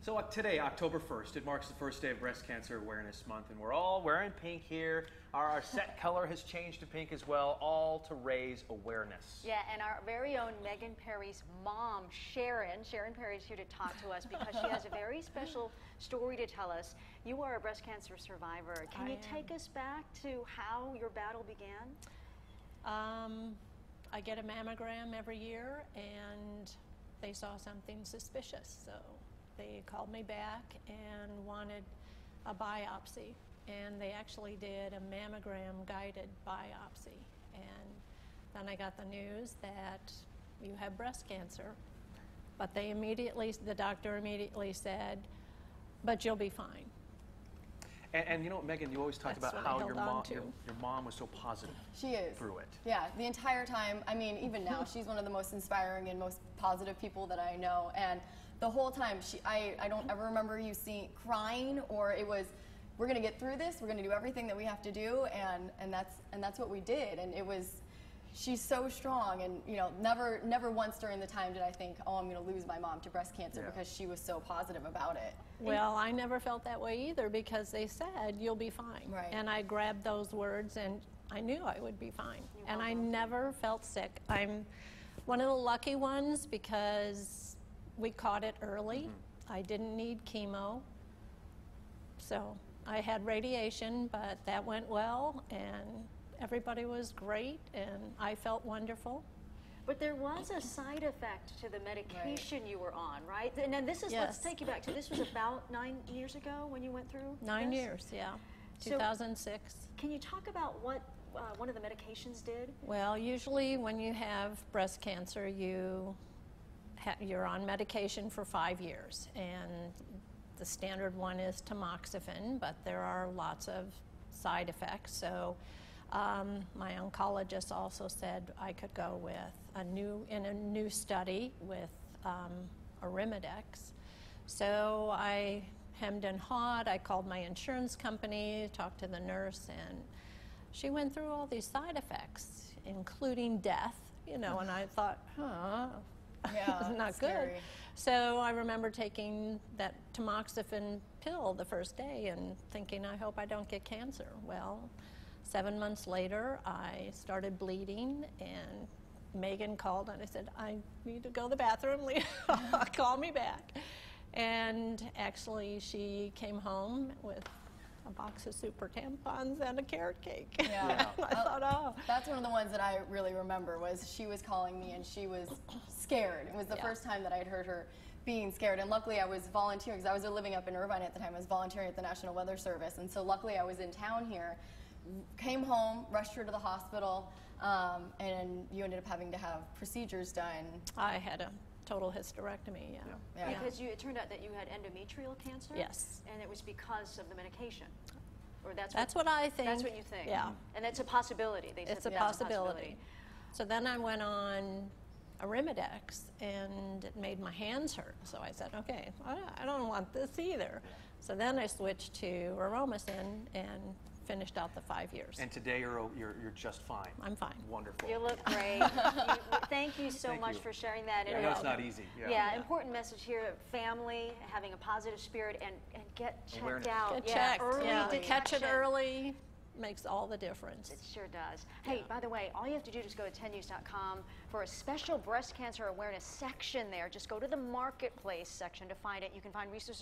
So today, October 1st, it marks the first day of Breast Cancer Awareness Month, and we're all wearing pink here. Our set color has changed to pink as well, all to raise awareness. Yeah, and our very own Megan Perry's mom, Sharon Perry is here to talk to us because she has a very special story to tell us. You are a breast cancer survivor. Can you take us back to how your battle began? I get a mammogram every year, and they saw something suspicious, so they called me back and wanted a biopsy, and they actually did a mammogram guided biopsy. And then I got the news that you have breast cancer, but the doctor immediately said, but you'll be fine. And you know, Megan, you always talked about how your mom was so positive. She is. Through it. Yeah, the entire time. I mean, even now, she's one of the most inspiring and most positive people that I know. And the whole time, I don't ever remember you crying, or it was, we're going to get through this. We're going to do everything that we have to do, and that's what we did. And it was. She's so strong, and you know, never once during the time did I think, oh, I'm going to lose my mom to breast cancer, because she was so positive about it. Well, I never felt that way either, because they said you'll be fine, right. And I grabbed those words, and I knew I would be fine, and I never felt sick. I'm one of the lucky ones because we caught it early. I didn't need chemo, so I had radiation, but that went well, and everybody was great, and I felt wonderful. But there was a side effect to the medication you were on, right? And then this is, let's take you back to, this was about 9 years ago when you went through 9 years, yeah. 2006. So, can you talk about what one of the medications did? Well, usually when you have breast cancer, you're on medication for 5 years, and the standard one is tamoxifen, but there are lots of side effects. So my oncologist also said I could go with a new study with Arimidex. So I hemmed and hawed. I called my insurance company, talked to the nurse, and she went through all these side effects, including death, you know, and I thought, yeah, not scary. good. So I remember taking that tamoxifen pill the first day and thinking, I hope I don't get cancer. Well, 7 months later, I started bleeding, and Megan called, and I said, I need to go to the bathroom. Call me back. And actually, she came home with a box of super tampons and a carrot cake. Yeah. I thought, oh. That's one of the ones that I really remember, was she was calling me, and she was scared. It was the first time that I'd heard her being scared, and luckily I was volunteering, because I was living up in Irvine at the time. I was volunteering at the National Weather Service, and so luckily I was in town here. Came home, rushed her to the hospital, and you ended up having to have procedures done. I had a total hysterectomy, yeah. Because it turned out that you had endometrial cancer? Yes. And it was because of the medication? Or that's what I think. That's what you think? Yeah. And it's a possibility? It's a possibility. So then I went on Arimidex, and it made my hands hurt. So I said, okay, I don't want this either. So then I switched to Aromacin and finished out the 5 years. And today you're just fine. I'm fine. Wonderful. You look great. Thank you so much for sharing that. I know it's not easy. Yeah, important message here: family, having a positive spirit, and get checked out. Get checked. Early detection. Catch it early makes all the difference. It sure does. Hey, by the way, all you have to do is go to 10news.com for a special breast cancer awareness section there. Just go to the marketplace section to find it. You can find resources